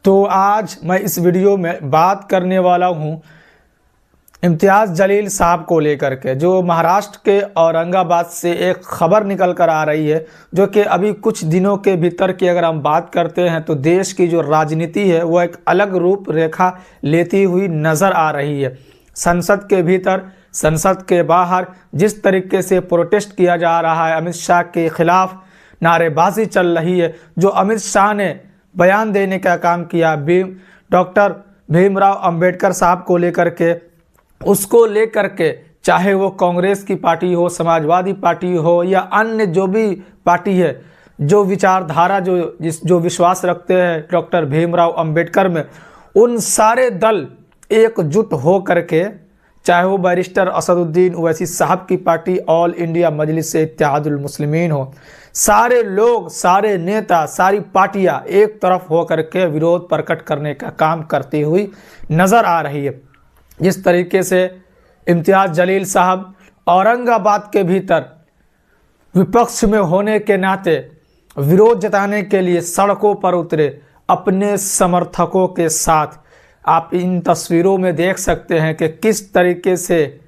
तो आज मैं इस वीडियो में बात करने वाला हूँ इम्तियाज़ जलील साहब को लेकर के, जो महाराष्ट्र के औरंगाबाद से एक खबर निकल कर आ रही है, जो कि अभी कुछ दिनों के भीतर की अगर हम बात करते हैं तो देश की जो राजनीति है वो एक अलग रूप रेखा लेती हुई नज़र आ रही है। संसद के भीतर, संसद के बाहर जिस तरीके से प्रोटेस्ट किया जा रहा है, अमित शाह के खिलाफ नारेबाजी चल रही है, जो अमित शाह ने बयान देने का काम किया डॉक्टर भीमराव अंबेडकर साहब को लेकर के, उसको लेकर के चाहे वो कांग्रेस की पार्टी हो, समाजवादी पार्टी हो या अन्य जो भी पार्टी है, जो विचारधारा जो विश्वास रखते हैं डॉक्टर भीमराव अंबेडकर में, उन सारे दल एकजुट हो करके, चाहे वो बैरिस्टर असदुद्दीन ओवैसी साहब की पार्टी ऑल इंडिया मजलिस-ए-इत्तेहादुल मुस्लिमीन हो, सारे लोग, सारे नेता, सारी पार्टियां एक तरफ हो करके विरोध प्रकट करने का काम करती हुई नज़र आ रही है। जिस तरीके से इम्तियाज़ जलील साहब औरंगाबाद के भीतर विपक्ष में होने के नाते विरोध जताने के लिए सड़कों पर उतरे अपने समर्थकों के साथ, आप इन तस्वीरों में देख सकते हैं कि किस तरीके से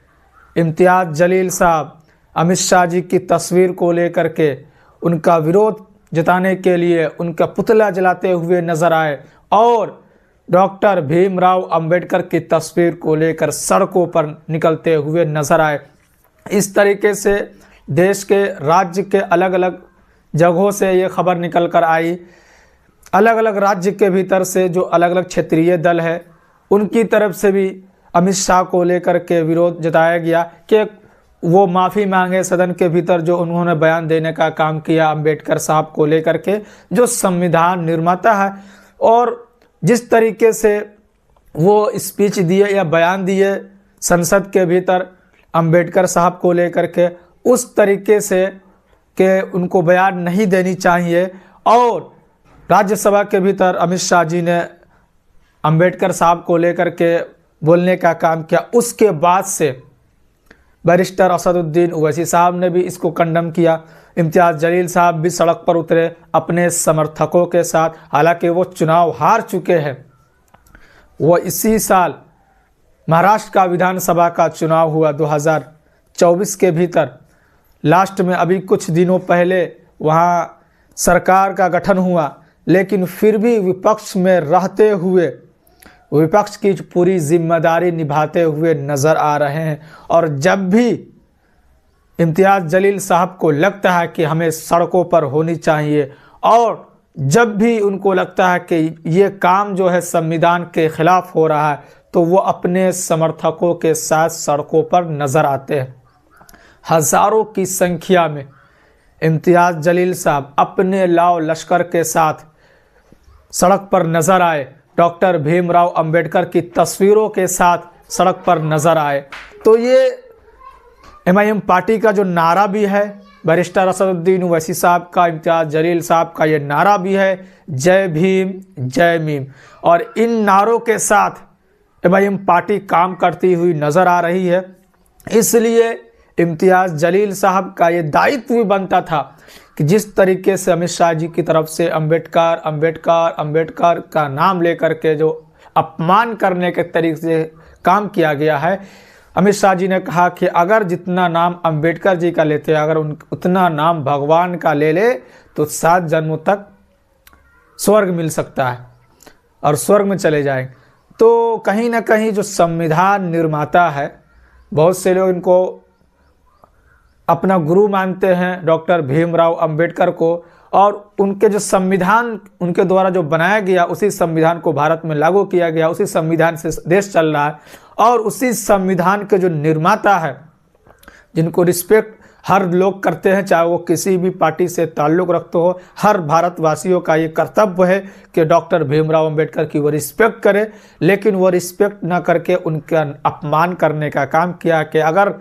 इम्तियाज़ जलील साहब अमित शाह जी की तस्वीर को लेकर के उनका विरोध जताने के लिए उनका पुतला जलाते हुए नजर आए और डॉक्टर भीमराव अंबेडकर की तस्वीर को लेकर सड़कों पर निकलते हुए नजर आए। इस तरीके से देश के राज्य के अलग अलग जगहों से ये खबर निकल कर आई। अलग अलग राज्य के भीतर से जो अलग अलग क्षेत्रीय दल है, उनकी तरफ से भी अमित शाह को लेकर के विरोध जताया गया कि वो माफ़ी मांगे सदन के भीतर, जो उन्होंने बयान देने का काम किया अंबेडकर साहब को लेकर के, जो संविधान निर्माता है, और जिस तरीके से वो स्पीच दिए या बयान दिए संसद के भीतर अंबेडकर साहब को लेकर के, उस तरीके से कि उनको बयान नहीं देनी चाहिए। और राज्यसभा के भीतर अमित शाह जी ने अंबेडकर साहब को लेकर के बोलने का काम किया। उसके बाद से बैरिस्टर असदुद्दीन ओवैसी साहब ने भी इसको कंडम किया। इम्तियाज़ जलील साहब भी सड़क पर उतरे अपने समर्थकों के साथ। हालांकि वो चुनाव हार चुके हैं, वो इसी साल महाराष्ट्र का विधानसभा का चुनाव हुआ 2024 के भीतर, लास्ट में अभी कुछ दिनों पहले वहाँ सरकार का गठन हुआ, लेकिन फिर भी विपक्ष में रहते हुए विपक्ष की पूरी जिम्मेदारी निभाते हुए नज़र आ रहे हैं। और जब भी इम्तियाज़ जलील साहब को लगता है कि हमें सड़कों पर होनी चाहिए, और जब भी उनको लगता है कि ये काम जो है संविधान के खिलाफ हो रहा है, तो वो अपने समर्थकों के साथ सड़कों पर नज़र आते हैं। हज़ारों की संख्या में इम्तियाज़ जलील साहब अपने लाव लश्कर के साथ सड़क पर नज़र आए, डॉक्टर भीमराव अंबेडकर की तस्वीरों के साथ सड़क पर नज़र आए। तो ये एमआईएम पार्टी का जो नारा भी है, बैरिस्टर असदुद्दीन ओवैसी साहब का, इम्तियाज़ जलील साहब का ये नारा भी है, जय भीम जय मीम। और इन नारों के साथ एमआईएम पार्टी काम करती हुई नज़र आ रही है। इसलिए इम्तियाज़ जलील साहब का ये दायित्व भी बनता था कि जिस तरीके से अमित शाह जी की तरफ से अंबेडकर अंबेडकर अंबेडकर का नाम लेकर के जो अपमान करने के तरीके से काम किया गया है, अमित शाह जी ने कहा कि अगर जितना नाम अंबेडकर जी का लेते हैं, अगर उतना नाम भगवान का ले ले तो 7 जन्मों तक स्वर्ग मिल सकता है और स्वर्ग में चले जाएंगे। तो कहीं ना कहीं जो संविधान निर्माता है, बहुत से लोग इनको अपना गुरु मानते हैं डॉक्टर भीमराव अंबेडकर को, और उनके जो संविधान उनके द्वारा जो बनाया गया, उसी संविधान को भारत में लागू किया गया, उसी संविधान से देश चल रहा है। और उसी संविधान के जो निर्माता है, जिनको रिस्पेक्ट हर लोग करते हैं, चाहे वो किसी भी पार्टी से ताल्लुक़ रखते हो, हर भारतवासियों का ये कर्तव्य है कि डॉक्टर भीमराव अंबेडकर की वो रिस्पेक्ट करे। लेकिन वो रिस्पेक्ट ना करके उनका अपमान करने का काम किया कि अगर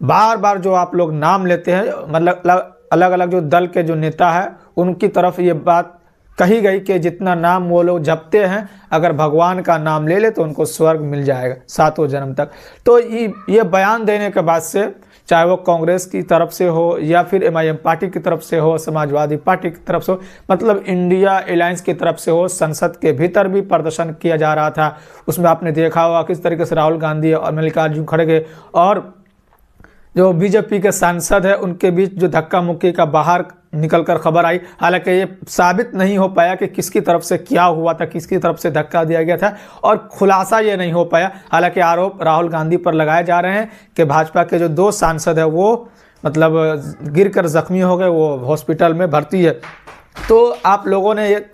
बार बार जो आप लोग नाम लेते हैं, मतलब अलग अलग जो दल के जो नेता है, उनकी तरफ ये बात कही गई कि जितना नाम वो लोग जपते हैं, अगर भगवान का नाम ले ले तो उनको स्वर्ग मिल जाएगा 7 जन्म तक। तो ये बयान देने के बाद से चाहे वो कांग्रेस की तरफ से हो या फिर एमआईएम पार्टी की तरफ से हो, समाजवादी पार्टी की तरफ से हो, मतलब इंडिया अलायंस की तरफ से हो, संसद के भीतर भी प्रदर्शन किया जा रहा था। उसमें आपने देखा होगा किस तरीके से राहुल गांधी और मल्लिकार्जुन खड़गे और जो बीजेपी के सांसद है उनके बीच जो धक्का मुक्की का बाहर निकलकर खबर आई। हालांकि ये साबित नहीं हो पाया कि किसकी तरफ से क्या हुआ था, किसकी तरफ से धक्का दिया गया था, और खुलासा ये नहीं हो पाया। हालांकि आरोप राहुल गांधी पर लगाए जा रहे हैं कि भाजपा के जो 2 सांसद है वो मतलब गिरकर जख्मी हो गए, वो हॉस्पिटल में भर्ती है। तो आप लोगों ने ये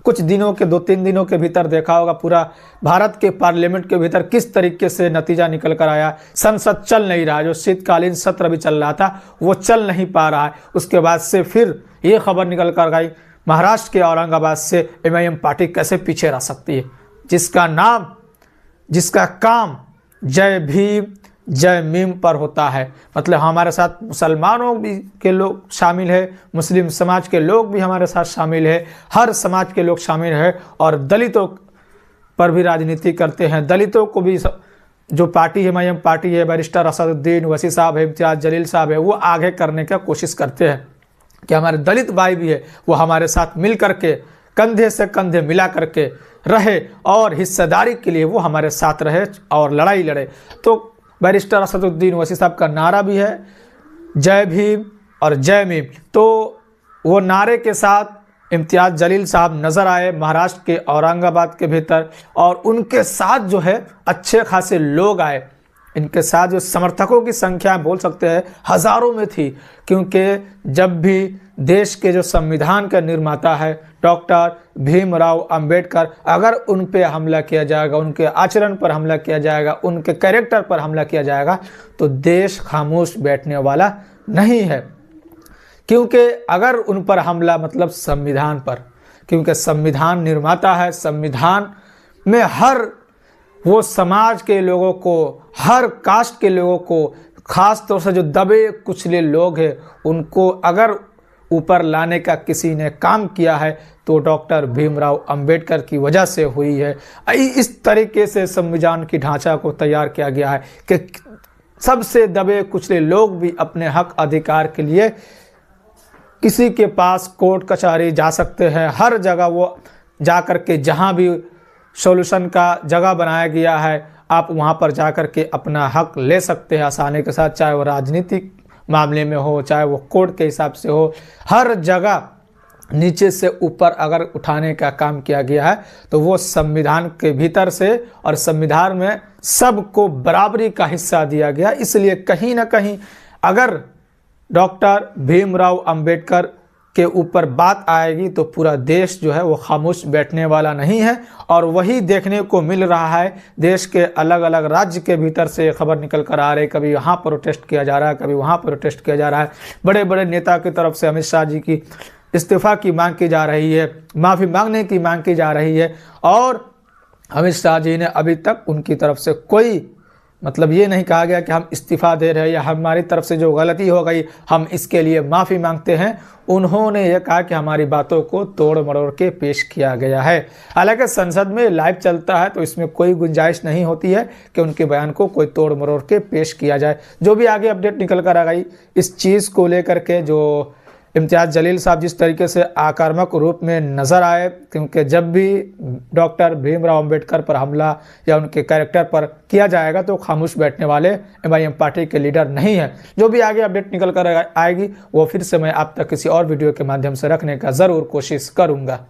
कुछ दिनों के 2-3 दिनों के भीतर देखा होगा पूरा भारत के पार्लियामेंट के भीतर किस तरीके से नतीजा निकल कर आया। संसद चल नहीं रहा, जो शीतकालीन सत्र भी चल रहा था वो चल नहीं पा रहा है। उसके बाद से फिर ये खबर निकल कर गई महाराष्ट्र के औरंगाबाद से एमआईएम पार्टी कैसे पीछे रह सकती है, जिसका काम जय भीम जय मीम पर होता है। मतलब हमारे साथ मुसलमानों भी के लोग शामिल है, मुस्लिम समाज के लोग भी हमारे साथ शामिल है, हर समाज के लोग शामिल है, और दलितों पर भी राजनीति करते हैं। दलितों को भी जो पार्टी है एमआईएम पार्टी है, बैरिस्टर असदुद्दीन ओवैसी साहब है, इम्तियाज़ जलील साहब है, वो आगे करने का कोशिश करते हैं कि हमारे दलित भाई भी है वो हमारे साथ मिल करके कंधे से कंधे मिला करके रहे और हिस्सेदारी के लिए वो हमारे साथ रहे और लड़ाई लड़े। तो बैरिस्टर असदुद्दीन ओवैसी साहब का नारा भी है जय भीम और जय मीम। तो वो नारे के साथ इम्तियाज़ जलील साहब नज़र आए महाराष्ट्र के औरंगाबाद के भीतर, और उनके साथ जो है अच्छे खासे लोग आए। इनके साथ जो समर्थकों की संख्या बोल सकते हैं हज़ारों में थी, क्योंकि जब भी देश के जो संविधान का निर्माता है डॉक्टर भीमराव अंबेडकर, अगर उन पे हमला किया जाएगा, उनके आचरण पर हमला किया जाएगा, उनके कैरेक्टर पर हमला किया जाएगा, तो देश खामोश बैठने वाला नहीं है। क्योंकि अगर उन पर हमला मतलब संविधान पर, क्योंकि संविधान निर्माता है, संविधान में हर वो समाज के लोगों को, हर कास्ट के लोगों को, खास तौर से जो दबे कुचले लोग हैं उनको अगर ऊपर लाने का किसी ने काम किया है तो डॉक्टर भीमराव अंबेडकर की वजह से हुई है। इस तरीके से संविधान की ढांचा को तैयार किया गया है कि सबसे दबे कुचले लोग भी अपने हक अधिकार के लिए किसी के पास कोर्ट कचहरी जा सकते हैं। हर जगह वो जा कर के जहाँ भी सॉल्यूशन का जगह बनाया गया है आप वहाँ पर जा कर के अपना हक ले सकते हैं आसानी के साथ, चाहे वो राजनीतिक मामले में हो, चाहे वो कोर्ट के हिसाब से हो। हर जगह नीचे से ऊपर अगर उठाने का काम किया गया है तो वो संविधान के भीतर से, और संविधान में सबको बराबरी का हिस्सा दिया गया। इसलिए कहीं ना कहीं अगर डॉक्टर भीमराव अंबेडकर के ऊपर बात आएगी तो पूरा देश जो है वो खामोश बैठने वाला नहीं है। और वही देखने को मिल रहा है, देश के अलग अलग राज्य के भीतर से खबर निकल कर आ रही है, कभी यहाँ प्रोटेस्ट किया जा रहा है, कभी वहाँ प्रोटेस्ट किया जा रहा है। बड़े बड़े नेता की तरफ से अमित शाह जी की इस्तीफ़ा की मांग की जा रही है, माफ़ी मांगने की मांग की जा रही है, और अमित शाह जी ने अभी तक उनकी तरफ से कोई मतलब ये नहीं कहा गया कि हम इस्तीफ़ा दे रहे हैं या हमारी तरफ से जो गलती हो गई हम इसके लिए माफ़ी मांगते हैं। उन्होंने ये कहा कि हमारी बातों को तोड़ मरोड़ के पेश किया गया है। हालांकि संसद में लाइव चलता है तो इसमें कोई गुंजाइश नहीं होती है कि उनके बयान को कोई तोड़ मरोड़ के पेश किया जाए। जो भी आगे अपडेट निकल कर आ गई इस चीज़ को लेकर के, जो इम्तियाज़ जलील साहब जिस तरीके से आक्रामक रूप में नज़र आए, क्योंकि जब भी डॉक्टर भीमराव अंबेडकर पर हमला या उनके कैरेक्टर पर किया जाएगा तो खामोश बैठने वाले एमआईएम पार्टी के लीडर नहीं है। जो भी आगे अपडेट निकल कर आएगी वो फिर से मैं आप तक किसी और वीडियो के माध्यम से रखने का ज़रूर कोशिश करूँगा।